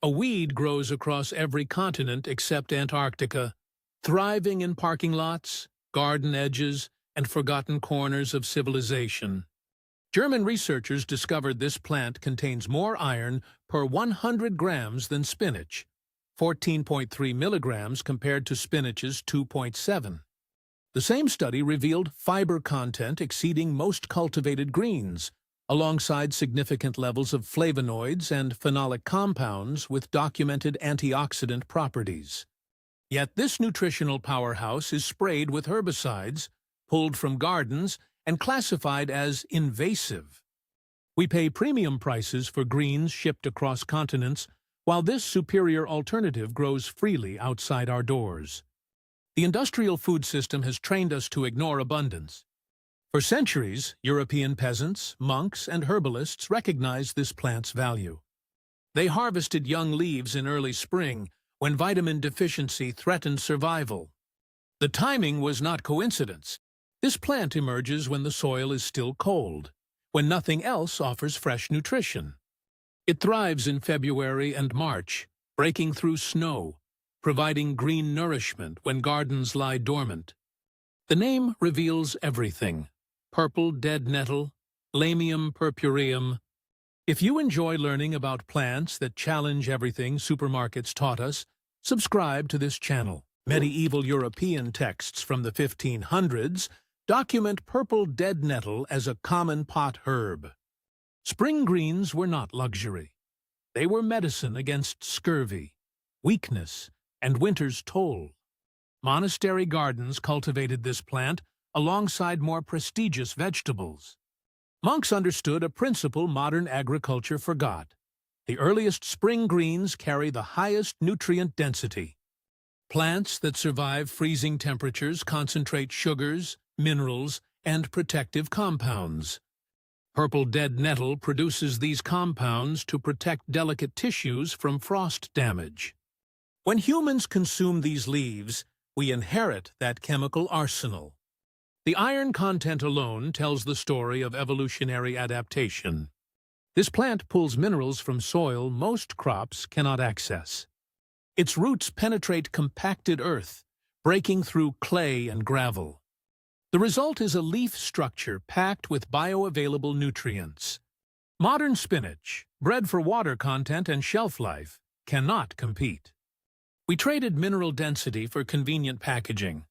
A weed grows across every continent except Antarctica, thriving in parking lots, garden edges, and forgotten corners of civilization. German researchers discovered this plant contains more iron per 100 grams than spinach, 14.3 milligrams compared to spinach's 2.7. The same study revealed fiber content exceeding most cultivated greens, alongside significant levels of flavonoids and phenolic compounds with documented antioxidant properties. Yet this nutritional powerhouse is sprayed with herbicides, pulled from gardens, and classified as invasive. We pay premium prices for greens shipped across continents, while this superior alternative grows freely outside our doors. The industrial food system has trained us to ignore abundance. For centuries, European peasants, monks, and herbalists recognized this plant's value. They harvested young leaves in early spring, when vitamin deficiency threatened survival. The timing was not coincidence. This plant emerges when the soil is still cold, when nothing else offers fresh nutrition. It thrives in February and March, breaking through snow, providing green nourishment when gardens lie dormant. The name reveals everything. Purple dead-nettle, Lamium purpureum. If you enjoy learning about plants that challenge everything supermarkets taught us, subscribe to this channel. Medieval European texts from the 1500s document purple dead-nettle as a common pot herb. Spring greens were not luxury. They were medicine against scurvy, weakness, and winter's toll. Monastery gardens cultivated this plant alongside more prestigious vegetables. Monks understood a principle modern agriculture forgot. The earliest spring greens carry the highest nutrient density. Plants that survive freezing temperatures concentrate sugars, minerals, and protective compounds. Purple dead-nettle produces these compounds to protect delicate tissues from frost damage. When humans consume these leaves, we inherit that chemical arsenal. The iron content alone tells the story of evolutionary adaptation. This plant pulls minerals from soil most crops cannot access. Its roots penetrate compacted earth, breaking through clay and gravel. The result is a leaf structure packed with bioavailable nutrients. Modern spinach, bred for water content and shelf life, cannot compete. We traded mineral density for convenient packaging.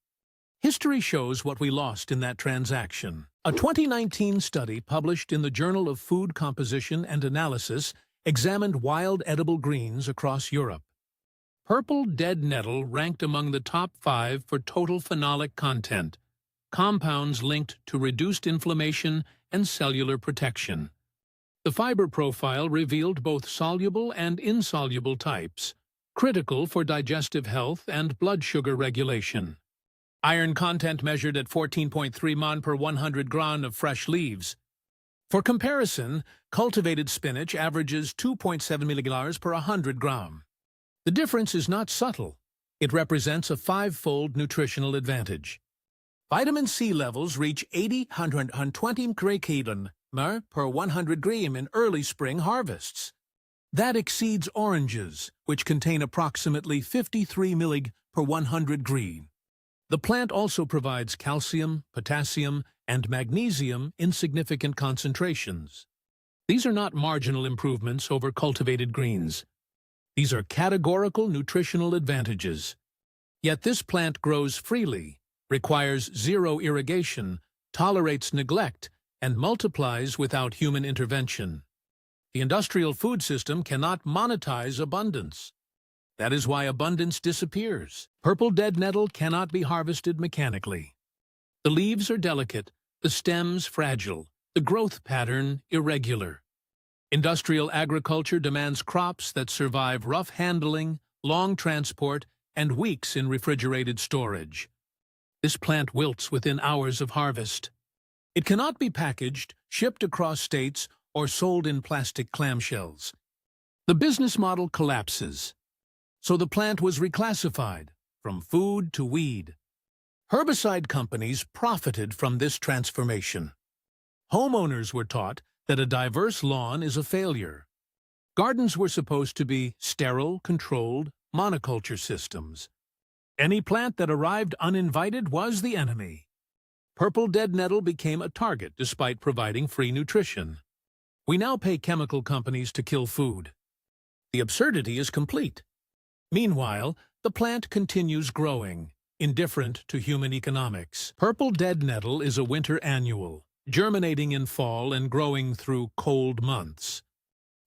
History shows what we lost in that transaction. A 2019 study published in the Journal of Food Composition and Analysis examined wild edible greens across Europe. Purple dead-nettle ranked among the top 5 for total phenolic content, compounds linked to reduced inflammation and cellular protection. The fiber profile revealed both soluble and insoluble types, critical for digestive health and blood sugar regulation. Iron content measured at 14.3 mon per 100 gram of fresh leaves. For comparison, cultivated spinach averages 2.7 milligrams per 100 gram. The difference is not subtle. It represents a 5-fold nutritional advantage. Vitamin C levels reach 80–120 mg per 100 gram in early spring harvests. That exceeds oranges, which contain approximately 53 mg per 100 gram. The plant also provides calcium, potassium, and magnesium in significant concentrations. These are not marginal improvements over cultivated greens. These are categorical nutritional advantages. Yet this plant grows freely, requires zero irrigation, tolerates neglect, and multiplies without human intervention. The industrial food system cannot monetize abundance. That is why abundance disappears. Purple dead-nettle cannot be harvested mechanically. The leaves are delicate, the stems fragile, the growth pattern irregular. Industrial agriculture demands crops that survive rough handling, long transport, and weeks in refrigerated storage. This plant wilts within hours of harvest. It cannot be packaged, shipped across states, or sold in plastic clamshells. The business model collapses. So the plant was reclassified from food to weed. Herbicide companies profited from this transformation. Homeowners were taught that a diverse lawn is a failure. Gardens were supposed to be sterile, controlled monoculture systems. Any plant that arrived uninvited was the enemy. Purple dead nettle became a target despite providing free nutrition. We now pay chemical companies to kill food. The absurdity is complete. Meanwhile, the plant continues growing, indifferent to human economics. Purple dead nettle is a winter annual, germinating in fall and growing through cold months.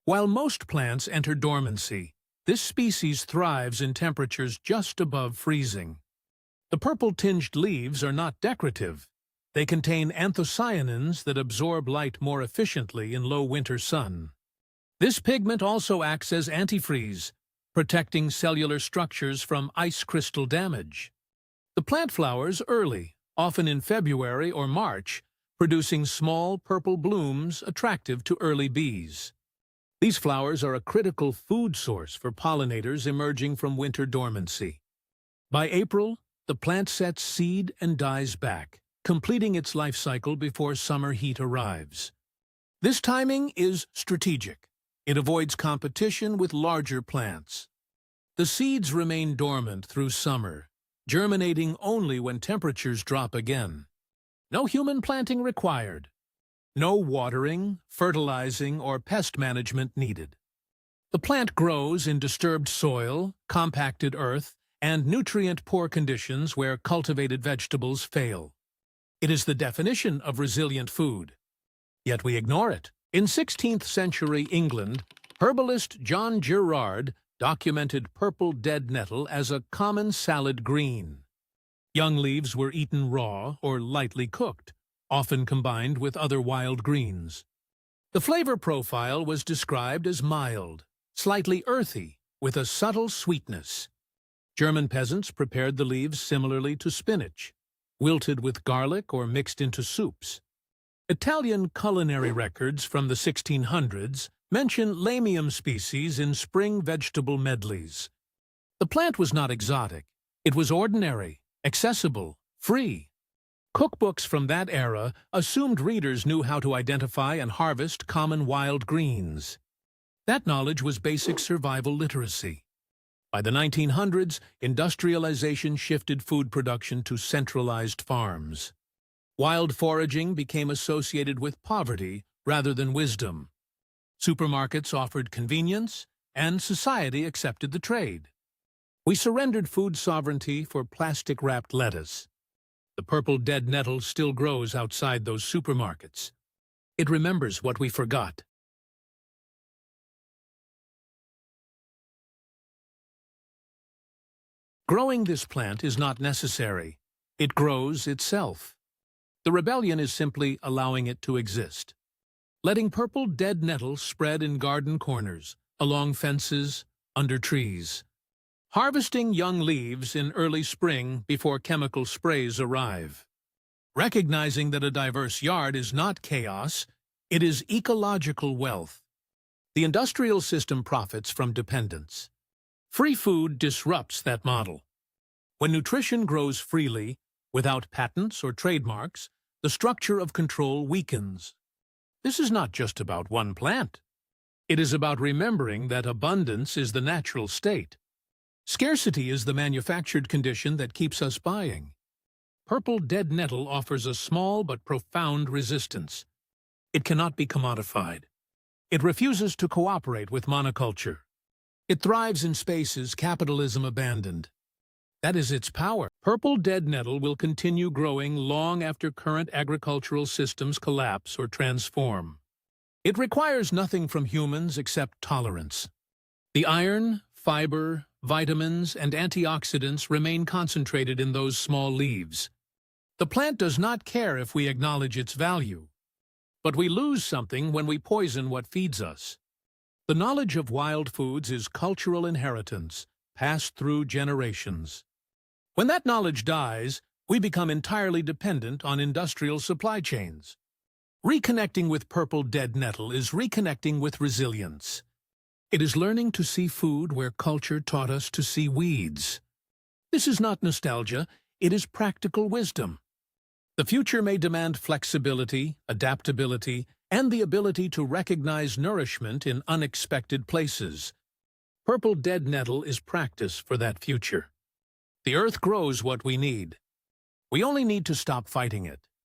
While most plants enter dormancy, this species thrives in temperatures just above freezing. The purple-tinged leaves are not decorative. They contain anthocyanins that absorb light more efficiently in low winter sun. This pigment also acts as antifreeze, protecting cellular structures from ice crystal damage. The plant flowers early, often in February or March, producing small purple blooms attractive to early bees. These flowers are a critical food source for pollinators emerging from winter dormancy. By April, the plant sets seed and dies back, completing its life cycle before summer heat arrives. This timing is strategic. It avoids competition with larger plants. The seeds remain dormant through summer, germinating only when temperatures drop again. No human planting required. No watering, fertilizing, or pest management needed. The plant grows in disturbed soil, compacted earth, and nutrient-poor conditions where cultivated vegetables fail. It is the definition of resilient food. Yet we ignore it. In 16th century England, herbalist John Gerard documented purple dead nettle as a common salad green. Young leaves were eaten raw or lightly cooked, often combined with other wild greens. The flavor profile was described as mild, slightly earthy, with a subtle sweetness. German peasants prepared the leaves similarly to spinach, wilted with garlic or mixed into soups. Italian culinary records from the 1600s mention Lamium species in spring vegetable medleys. The plant was not exotic. It was ordinary, accessible, free. Cookbooks from that era assumed readers knew how to identify and harvest common wild greens. That knowledge was basic survival literacy. By the 1900s, industrialization shifted food production to centralized farms. Wild foraging became associated with poverty rather than wisdom. Supermarkets offered convenience, and society accepted the trade. We surrendered food sovereignty for plastic-wrapped lettuce. The purple dead nettle still grows outside those supermarkets. It remembers what we forgot. Growing this plant is not necessary. It grows itself. The rebellion is simply allowing it to exist. Letting purple dead nettle spread in garden corners, along fences, under trees. Harvesting young leaves in early spring before chemical sprays arrive. Recognizing that a diverse yard is not chaos, it is ecological wealth. The industrial system profits from dependence. Free food disrupts that model. When nutrition grows freely, without patents or trademarks, the structure of control weakens. This is not just about one plant. It is about remembering that abundance is the natural state. Scarcity is the manufactured condition that keeps us buying. Purple dead nettle offers a small but profound resistance. It cannot be commodified. It refuses to cooperate with monoculture. It thrives in spaces capitalism abandoned. That is its power. Purple dead nettle will continue growing long after current agricultural systems collapse or transform. It requires nothing from humans except tolerance. The iron, fiber, vitamins, and antioxidants remain concentrated in those small leaves. The plant does not care if we acknowledge its value. But we lose something when we poison what feeds us. The knowledge of wild foods is cultural inheritance, passed through generations. When that knowledge dies, we become entirely dependent on industrial supply chains. Reconnecting with purple dead nettle is reconnecting with resilience. It is learning to see food where culture taught us to see weeds. This is not nostalgia, it is practical wisdom. The future may demand flexibility, adaptability, and the ability to recognize nourishment in unexpected places. Purple dead nettle is practice for that future. The earth grows what we need. We only need to stop fighting it.